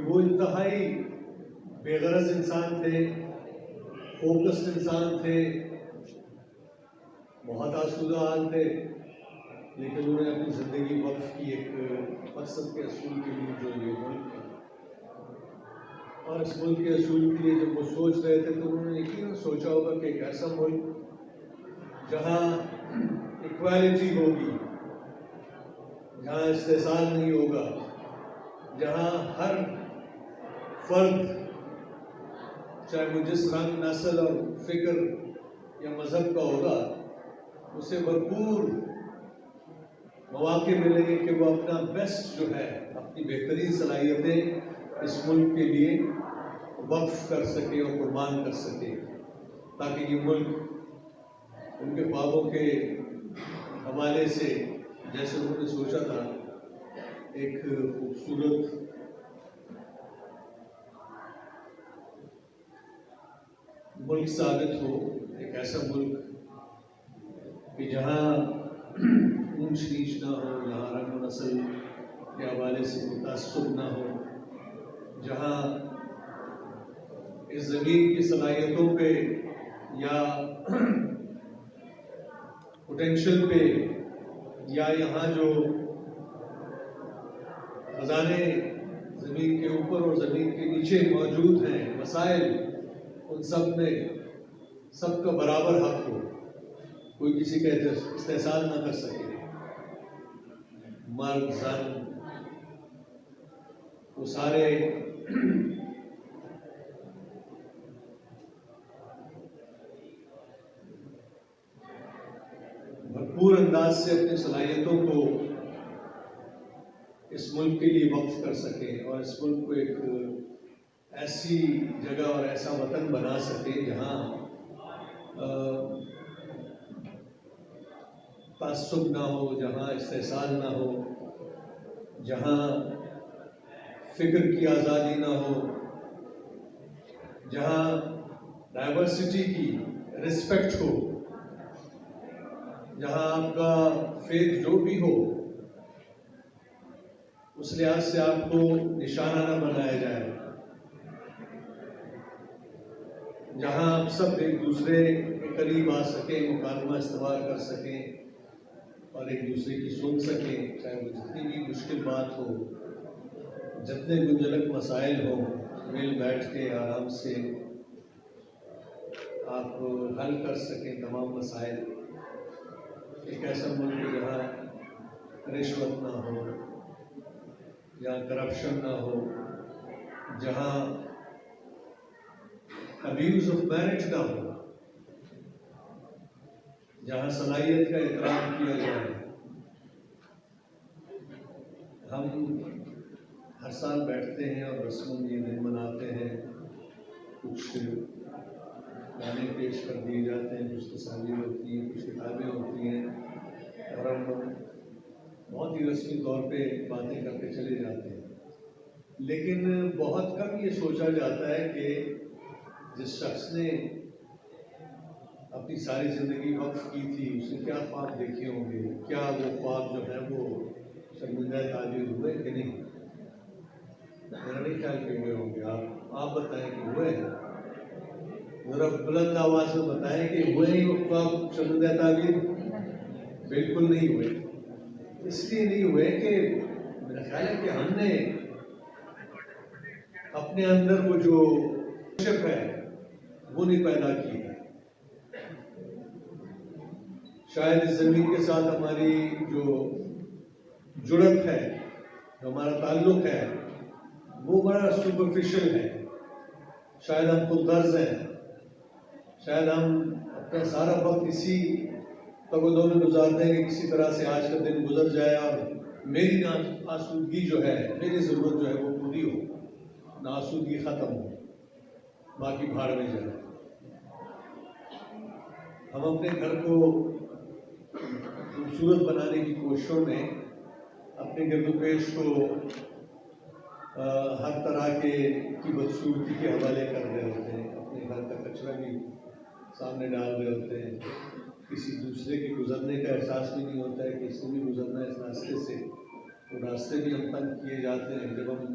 وہ انتہائی بے غرض انسان تھے، فوکسڈ انسان تھے، بہت آسودہ حال تھے، لیکن انہوں نے اپنی زندگی وقف کی ایک مقصد کے اصول کے لیے، جو یہ ملک ہے۔ اور اس ملک کے اصول کے لیے جب وہ سوچ رہے تھے تو انہوں نے یقیناً سوچا ہوگا کہ ایک ایسا ملک جہاں ایکویلٹی ہوگی، جہاں استحصال نہیں ہوگا، جہاں ہر فرد چاہے وہ جس رنگ، نسل اور فکر یا مذہب کا ہوگا، اسے بھرپور مواقع ملیں گے کہ وہ اپنا بیسٹ جو ہے، اپنی بہترین صلاحیتیں اس ملک کے لیے وقف کر سکے اور قربان کر سکے، تاکہ یہ ملک ان کے خوابوں کے حوالے سے، جیسے انہوں نے سوچا تھا، ایک خوبصورت ملک ثابت ہو، ایک ایسا ملک کہ جہاں اونچ نیچ نہ ہو، جہاں رنگ و نسل کے حوالے سے کوئی تعصب نہ ہو، جہاں اس زمین کی صلاحیتوں پہ یا پوٹینشل پہ یا یہاں جو خزانے زمین کے اوپر اور زمین کے نیچے موجود ہیں، مسائل، ان سب میں سب کا برابر حق ہو، کوئی کسی کا استحصال نہ کر سکے، مرد، زن، وہ سارے بھرپور انداز سے اپنی صلاحیتوں کو اس ملک کے لیے وقف کر سکیں اور اس ملک کو ایک ایسی جگہ اور ایسا وطن بنا سکیں جہاں تعصب نہ ہو، جہاں استحصال نہ ہو، جہاں فکر کی آزادی نہ ہو، جہاں ڈائیورسٹی کی رسپیکٹ ہو، جہاں آپ کا فیتھ جو بھی ہو اس لحاظ سے آپ کو نشانہ نہ بنایا جائے، جہاں آپ سب ایک دوسرے کے قریب آ سکیں، مکالمہ استوار کر سکیں اور ایک دوسرے کی سن سکیں، چاہے وہ جتنی بھی مشکل بات ہو، جتنے گنجلک مسائل ہوں، مل بیٹھ کے آرام سے آپ حل کر سکیں تمام مسائل۔ ایک ایسا ملک جہاں رشوت نہ ہو، جہاں کرپشن نہ ہو، جہاں ابیوز آف میرٹ نہ ہو، جہاں صلاحیت کا احترام کیا جائے۔ ہم ہر سال بیٹھتے ہیں اور رسم یہ دن مناتے ہیں، کچھ گانے پیش کر دیے جاتے ہیں، کچھ تصاویر ہوتی ہیں، کچھ کتابیں ہوتی ہیں، اور ہم بہت ہی رسمی طور پہ باتیں کر کے چلے جاتے ہیں، لیکن بہت کم یہ سوچا جاتا ہے کہ جس شخص نے اپنی ساری زندگی وقف کی تھی، اس نے کیا خواب دیکھے ہوں گے، کیا وہ خواب جو ہے وہ شرمندہ تعبیر ہوئے کہ نہیں؟ میرا نہیں خیال کہ ہوئے ہوں گے۔ آپ بتائیں کہ ہوئے ہیں؟ ذرا بلند آواز میں بتائیں کہ ہوئے ہی وہ خواب شرمندہ تعبیر؟ بالکل نہیں ہوئے۔ اس لیے نہیں ہوئے کہ میرا خیال ہے کہ ہم نے اپنے اندر وہ جو شپ ہے وہ نہیں پیدا کی ہے۔ شاید اس زمین کے ساتھ ہماری جو جڑت ہے، جو ہمارا تعلق ہے، وہ بڑا سپرفیشل ہے۔ شاید ہم خود غرض ہیں، شاید ہم اپنا سارا وقت اسی تگودوں میں گزارتے ہیں کہ کسی طرح سے آج کا دن گزر جائے اور میری آسودگی جو ہے، میری ضرورت جو ہے وہ پوری ہو، ناآسودگی ختم ہو، باقی بھاڑ میں جائے۔ ہم اپنے گھر کو خوبصورت بنانے کی کوششوں میں اپنے گرد و پیش کو ہر طرح کی بدصورتی کے حوالے کر رہے ہوتے ہیں، اپنے گھر کا کچرا بھی سامنے ڈال رہے ہوتے ہیں، کسی دوسرے کے گزرنے کا احساس بھی نہیں ہوتا ہے کہ اس نے بھی گزرنا ہے اس راستے سے، وہ راستے بھی ہم تنگ کیے جاتے ہیں۔ جب ہم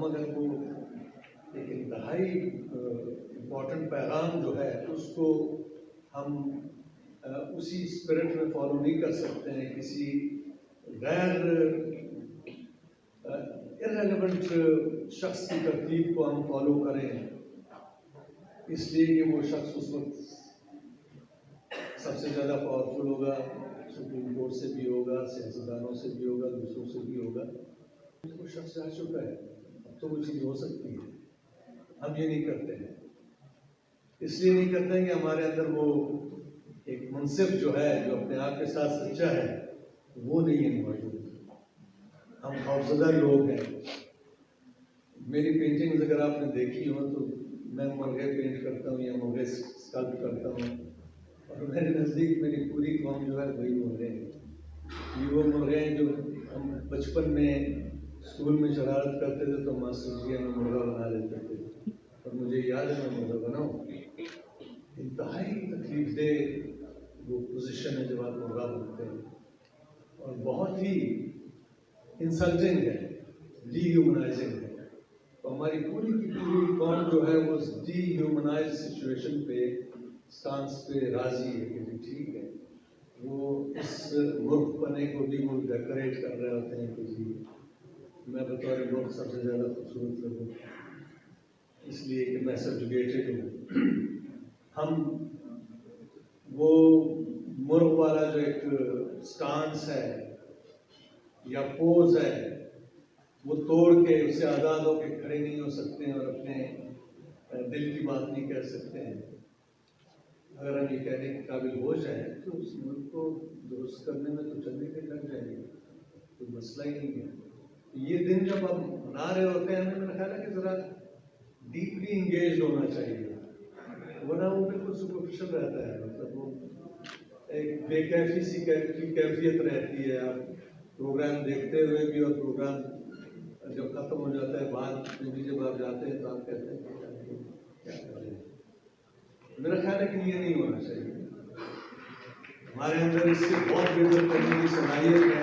ہم اگر وہ ایک انتہائی امپورٹنٹ پیغام جو ہے اس کو ہم اسی اسپرٹ میں فالو نہیں کر سکتے ہیں، کسی غیر ارریلیونٹ شخص کی ترتیب کو ہم فالو کریں، اس لیے کہ وہ شخص اس وقت سب سے زیادہ پاورفل ہوگا، سپریم کورٹ سے بھی ہوگا، سیاستدانوں سے بھی ہوگا، دوسروں سے بھی ہوگا. وہ شخص جا چکا ہے، اب تو وہ چیز ہو سکتی ہے. ہم یہ نہیں کرتے ہیں، اس لیے نہیں کرتے ہیں کہ ہمارے اندر وہ ایک منصف جو ہے، جو اپنے آپ کے ساتھ سچا ہے، وہ نہیں ہے موجود. ہم خوفزدہ لوگ ہیں. میری پینٹنگز اگر آپ نے دیکھی ہو تو میں مرغے پینٹ کرتا ہوں یا مرغے اسکلپٹ کرتا ہوں، اور میرے نزدیک میری پوری قوم جو ہے وہی مرغے ہیں. یہ وہ مرغے ہیں جو ہم بچپن میں اسکول میں شرارت کرتے تھے تو ماسٹر جی ہمیں مرغا بنا لیتے تھے، اور مجھے یاد ہے میں مرغا بناؤں. انتہائی تکلیف دہ وہ پوزیشن ہے جب آپ مرغا بنتے ہیں، اور بہت ہی انسلٹنگ ہے، ڈی ہیومنائزنگ ہے. تو ہماری پوری کی پوری قوم جو ہے وہ ڈی ہیومنائز سچویشن پہ اسٹانس پہ راضی ہے کہ ٹھیک ہے. وہ اس مرغ پنے کو بھی وہ ڈیکوریٹ کر رہے ہوتے ہیں کہ جی میں بطور مرغ سب سے زیادہ خوبصورت لگوں، اس لیے کہ میں سبجوگیٹڈ ہوں. ہم وہ مرغ والا جو ایک اسٹانس ہے یا پوز ہے وہ توڑ کے اس سے آزاد ہو کے کھڑے نہیں ہو سکتے ہیں اور اپنے دل کی بات نہیں کہہ سکتے ہیں. اگر ہم یہ کہنے کے قابل ہو جائیں تو اس ملک کو درست کرنے میں تو چلنے کے لگ جائیں گے، کوئی مسئلہ ہی نہیں ہے. یہ دن جب ہم منا رہے ہوتے ہیں ہمیں میرا خیال ہے کہ ذرا ڈیپلی انگیج ہونا چاہیے، ورنہ وہ بالکل سپرفیشل رہتا ہے. مطلب وہ ایک بے کیفی سی کیفیت رہتی ہے. آپ پروگرام دیکھتے ہوئے بھی اور پروگرام جب ختم ہو جاتا ہے بعد میں بھی جب آپ جاتے ہیں تو آپ کہتے ہیں کیا کر رہے ہیں. میرا خیال ہے کہ یہ نہیں ہونا چاہیے. ہمارے اندر اس سے بہت بہتر کرنے کی صلاحیت ہے